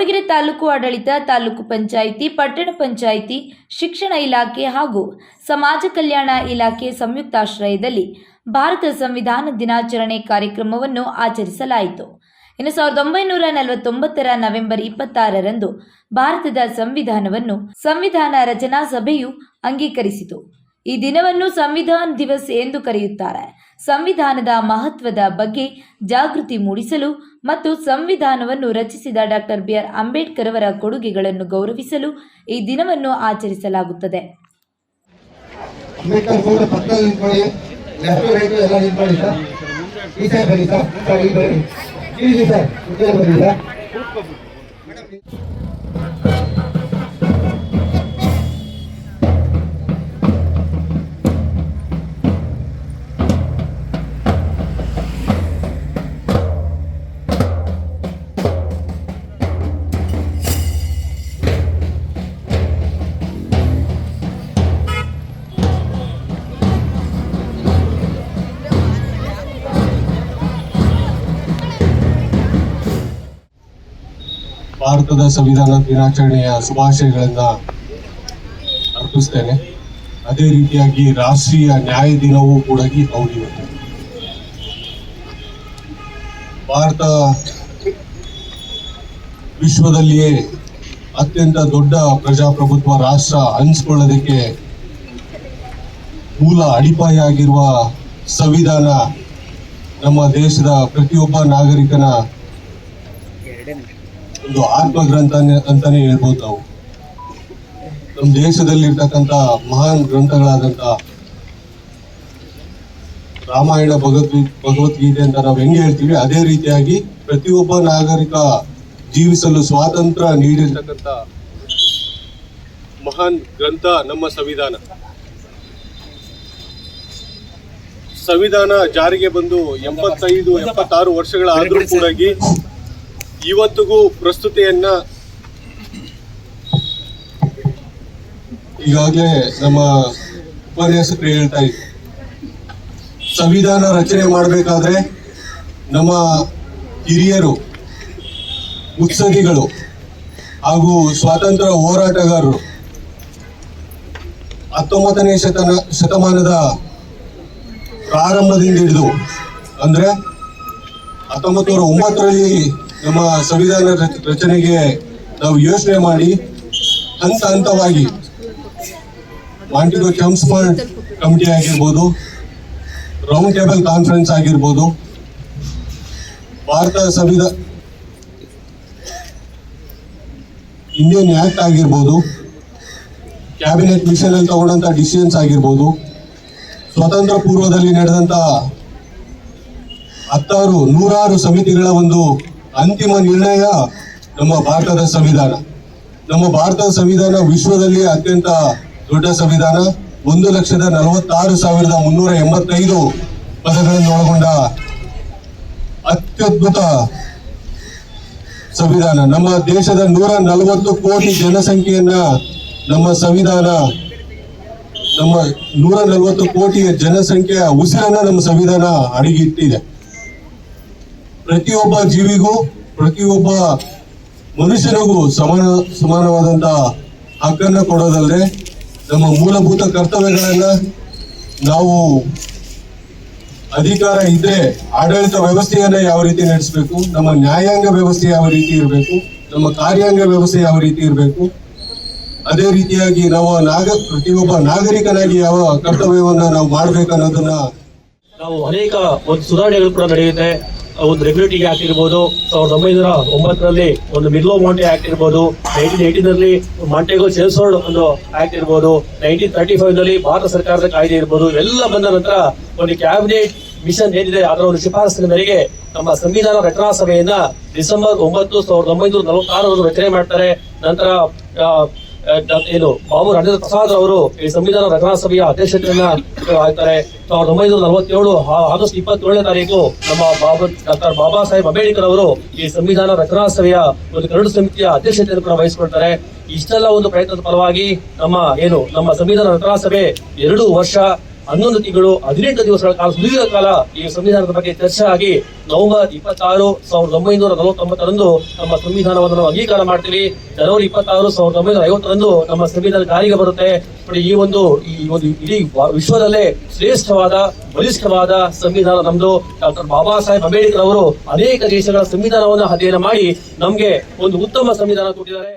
ಮೂಡಿಗೆರೆ ತಾಲೂಕು ಆಡಳಿತ, ತಾಲೂಕು ಪಂಚಾಯಿತಿ, ಪಟ್ಟಣ ಪಂಚಾಯಿತಿ, ಶಿಕ್ಷಣ ಇಲಾಖೆ ಹಾಗೂ ಸಮಾಜ ಕಲ್ಯಾಣ ಇಲಾಖೆ ಸಂಯುಕ್ತಾಶ್ರಯದಲ್ಲಿ ಭಾರತ ಸಂವಿಧಾನ ದಿನಾಚರಣೆ ಕಾರ್ಯಕ್ರಮವನ್ನು ಆಚರಿಸಲಾಯಿತು. ಇನ್ನು 1949ರ ನವೆಂಬರ್ 26ರಂದು ಭಾರತದ ಸಂವಿಧಾನವನ್ನು ಸಂವಿಧಾನ ರಚನಾ ಸಭೆಯು ಅಂಗೀಕರಿಸಿತು. ಈ ದಿನವನ್ನು ಸಂವಿಧಾನ ದಿವಸ್ ಎಂದು ಕರೆಯುತ್ತಾರೆ. ಸಂವಿಧಾನದ ಮಹತ್ವದ ಬಗ್ಗೆ ಜಾಗೃತಿ ಮೂಡಿಸಲು ಮತ್ತು ಸಂವಿಧಾನವನ್ನು ರಚಿಸಿದ ಡಾಕ್ಟರ್ ಬಿ.ಆರ್. ಅಂಬೇಡ್ಕರ್ ಅವರ ಕೊಡುಗೆಗಳನ್ನು ಗೌರವಿಸಲು ಈ ದಿನವನ್ನು ಆಚರಿಸಲಾಗುತ್ತದೆ. ಭಾರತದ ಸಂವಿಧಾನ ದಿನಾಚರಣೆಯ ಶುಭಾಶಯಗಳನ್ನು ಅರ್ಪಿಸ್ತೇನೆ. ಅದೇ ರೀತಿಯಾಗಿ ರಾಷ್ಟ್ರೀಯ ನ್ಯಾಯ ದಿನವೂ ಕೂಡ ಹೌದು. ಭಾರತ ವಿಶ್ವದಲ್ಲಿಯೇ ಅತ್ಯಂತ ದೊಡ್ಡ ಪ್ರಜಾಪ್ರಭುತ್ವ ರಾಷ್ಟ್ರ ಅನಿಸ್ಕೊಳ್ಳೋದಕ್ಕೆ ಮೂಲ ಅಡಿಪಾಯ ಆಗಿರುವ ಸಂವಿಧಾನ ನಮ್ಮ ದೇಶದ ಪ್ರತಿಯೊಬ್ಬ ನಾಗರಿಕನ ಒಂದು ಆತ್ಮಗ್ರಂಥ ಅಂತಾನೆ ಹೇಳ್ಬೋದು. ನಾವು ನಮ್ಮ ದೇಶದಲ್ಲಿರ್ತಕ್ಕಂಥ ಮಹಾನ್ ಗ್ರಂಥಗಳಾದಂಥ ರಾಮಾಯಣ, ಭಗವದ್ಗೀತೆ ಅಂತ ನಾವು ಹೆಂಗೆ ಹೇಳ್ತೀವಿ, ಅದೇ ರೀತಿಯಾಗಿ ಪ್ರತಿಯೊಬ್ಬ ನಾಗರಿಕ ಜೀವಿಸಲು ಸ್ವಾತಂತ್ರ್ಯ ನೀಡಿರ್ತಕ್ಕಂಥ ಮಹಾನ್ ಗ್ರಂಥ ನಮ್ಮ ಸಂವಿಧಾನ. ಸಂವಿಧಾನ ಜಾರಿಗೆ ಬಂದು 75-76 ವರ್ಷಗಳಾದರೂ ಕೂಡ ಇವತ್ತಿಗೂ ಪ್ರಸ್ತುತಿಯನ್ನ ಈಗಾಗಲೇ ನಮ್ಮ ಉಪನ್ಯಾಸಕರು ಹೇಳ್ತಾ ಇದ್ರು. ಸಂವಿಧಾನ ರಚನೆ ಮಾಡಬೇಕಾದ್ರೆ ನಮ್ಮ ಹಿರಿಯರು, ಮುತ್ಸದ್ದಿಗಳು ಹಾಗೂ ಸ್ವಾತಂತ್ರ್ಯ ಹೋರಾಟಗಾರರು 19ನೇ ಶತಮಾನದ ಪ್ರಾರಂಭದಿಂದ ಹಿಡಿದು ಅಂದ್ರೆ 1909ರಲ್ಲಿ ನಮ್ಮ ಸಂವಿಧಾನ ರಚನೆಗೆ ನಾವು ಯೋಚನೆ ಮಾಡಿ ಹಂತ ಹಂತವಾಗಿ ಮಾಂಟಿಗೋ ಚೆಮ್ಸ್ಫರ್ಡ್ ಕಮಿಟಿ ಆಗಿರ್ಬೋದು, ರೌಂಡ್ ಟೇಬಲ್ ಕಾನ್ಫರೆನ್ಸ್ ಆಗಿರ್ಬೋದು, ಭಾರತ ಇಂಡಿಯನ್ ಆಕ್ಟ್ ಆಗಿರ್ಬೋದು, ಕ್ಯಾಬಿನೆಟ್ ಮಿಷನ್ ಅಲ್ಲಿ ತಗೊಂಡಂತ ಡಿಸಿಷನ್ಸ್ ಆಗಿರ್ಬೋದು, ಸ್ವತಂತ್ರ ಪೂರ್ವದಲ್ಲಿ ನಡೆದಂತ 100 ಸಮಿತಿಗಳ ಒಂದು ಅಂತಿಮ ನಿರ್ಣಯ ನಮ್ಮ ಭಾರತದ ಸಂವಿಧಾನ. ನಮ್ಮ ಭಾರತದ ಸಂವಿಧಾನ ವಿಶ್ವದಲ್ಲಿ ಅತ್ಯಂತ ದೊಡ್ಡ ಸಂವಿಧಾನ. 1,46,385 ಪದಗಳನ್ನು ಒಳಗೊಂಡ ಅತ್ಯದ್ಭುತ ಸಂವಿಧಾನ. ನಮ್ಮ ದೇಶದ 140 ಕೋಟಿ ಜನಸಂಖ್ಯೆಯನ್ನ ನಮ್ಮ ಸಂವಿಧಾನ, ನಮ್ಮ 140 ಕೋಟಿಯ ಜನಸಂಖ್ಯೆಯ ಉಸಿರನ್ನ ನಮ್ಮ ಸಂವಿಧಾನ ಅಡಗಿಟ್ಟಿದೆ. ಪ್ರತಿಯೊಬ್ಬ ಜೀವಿಗೂ, ಪ್ರತಿಯೊಬ್ಬ ಮನುಷ್ಯನಿಗೂ ಸಮಾನವಾದಂತ ಹಕ್ಕನ್ನ ಕೊಡೋದಲ್ಲದೆ ನಮ್ಮ ಮೂಲಭೂತ ಕರ್ತವ್ಯಗಳನ್ನ ನಾವು ಅಧಿಕಾರ ಇದ್ರೆ ಆಡಳಿತ ವ್ಯವಸ್ಥೆಯನ್ನ ಯಾವ ರೀತಿ ನಡೆಸಬೇಕು, ನಮ್ಮ ನ್ಯಾಯಾಂಗ ವ್ಯವಸ್ಥೆ ಯಾವ ರೀತಿ ಇರಬೇಕು, ನಮ್ಮ ಕಾರ್ಯಾಂಗ ವ್ಯವಸ್ಥೆ ಯಾವ ರೀತಿ ಇರಬೇಕು, ಅದೇ ರೀತಿಯಾಗಿ ನಾವು ಪ್ರತಿಯೊಬ್ಬ ನಾಗರಿಕನಾಗಿ ಯಾವ ಕರ್ತವ್ಯವನ್ನ ನಾವು ಮಾಡ್ಬೇಕನ್ನೋದನ್ನ ನಾವು ಅನೇಕ ಒಂದು ಸುಧಾರಣೆಗಳು ಕೂಡ ನಡೆಯುತ್ತೆ. ಒಂದು ರೆಗ್ಯುಲೇಟಿಂಗ್ ಆಕ್ಟ್ ಇರ್ಬೋದು, 1909ರಲ್ಲಿ ಒಂದು ಮಿರ್ಲೋ ಮಾಂಟೆ ಆಕ್ಟ್ ಇರ್ಬೋದು, 1918ನಲ್ಲಿ ಮಾಂಟೆಗೋ ಚೆಮ್ಸ್ಫರ್ಡ್ ಒಂದು ಆಕ್ಟ್ ಇರ್ಬೋದು, 1935ನಲ್ಲಿ ಭಾರತ ಸರ್ಕಾರದ ಕಾಯ್ದೆ ಇರ್ಬೋದು. ಎಲ್ಲ ಬಂದ ನಂತರ ಒಂದು ಕ್ಯಾಬಿನೆಟ್ ಮಿಷನ್ ಏನಿದೆ ಅದರ ಒಂದು ಶಿಫಾರಸಿನ ಮೇರೆಗೆ ನಮ್ಮ ಸಂವಿಧಾನ ರಚನಾ ಸಭೆಯನ್ನ ಡಿಸೆಂಬರ್ 9, 1946 ರಚನೆ ಮಾಡ್ತಾರೆ. ನಂತರ ಬಾಬು ರಾಜೇಂದ್ರ ಪ್ರಸಾದ್ ಅವರು ಈ ಸಂವಿಧಾನ ರಚನಾ ಸಭೆಯ ಅಧ್ಯಕ್ಷತೆಯನ್ನ ಆಗ್ತಾರೆ. 1947 ಆಗಸ್ಟ್ 27ನೇ ತಾರೀಕು ನಮ್ಮ ಡಾಕ್ಟರ್ ಬಾಬಾ ಸಾಹೇಬ್ ಅಂಬೇಡ್ಕರ್ ಅವರು ಈ ಸಂವಿಧಾನ ರಚನಾ ಸಭೆಯ ಒಂದು ಕರಡು ಸಮಿತಿಯ ಅಧ್ಯಕ್ಷತೆಯನ್ನು ಕೂಡ ವಹಿಸಿಕೊಳ್ತಾರೆ. ಇಷ್ಟೆಲ್ಲ ಒಂದು ಪ್ರಯತ್ನದ ಫಲವಾಗಿ ನಮ್ಮ ಸಂವಿಧಾನ ರಚನಾ ಸಭೆ 2 ವರ್ಷ 11 ತಿಂಗಳು 18 ದಿವಸಗಳ ಕಾಲ ಸುದೀರ್ಘ ಕಾಲ ಈ ಸಂವಿಧಾನದ ಬಗ್ಗೆ ಚರ್ಚೆ ಆಗಿ ನವೆಂಬರ್ 26, 1949ರಂದು ನಮ್ಮ ಸಂವಿಧಾನವನ್ನು ನಾವು ಅಂಗೀಕಾರ ಮಾಡ್ತೀವಿ. ಜನವರಿ 26, 1950ರಂದು ನಮ್ಮ ಸಂವಿಧಾನ ಜಾರಿಗೆ ಬರುತ್ತೆ. ನೋಡಿ, ಈ ಒಂದು ಇಡೀ ವಿಶ್ವದಲ್ಲೇ ಶ್ರೇಷ್ಠವಾದ ಬಲಿಷ್ಠವಾದ ಸಂವಿಧಾನ ನಮ್ದು. ಡಾಕ್ಟರ್ ಬಾಬಾ ಸಾಹೇಬ್ ಅಂಬೇಡ್ಕರ್ ಅವರು ಅನೇಕ ದೇಶಗಳ ಸಂವಿಧಾನವನ್ನು ಅಧ್ಯಯನ ಮಾಡಿ ನಮ್ಗೆ ಒಂದು ಉತ್ತಮ ಸಂವಿಧಾನ ಕೊಟ್ಟಿದ್ದಾರೆ.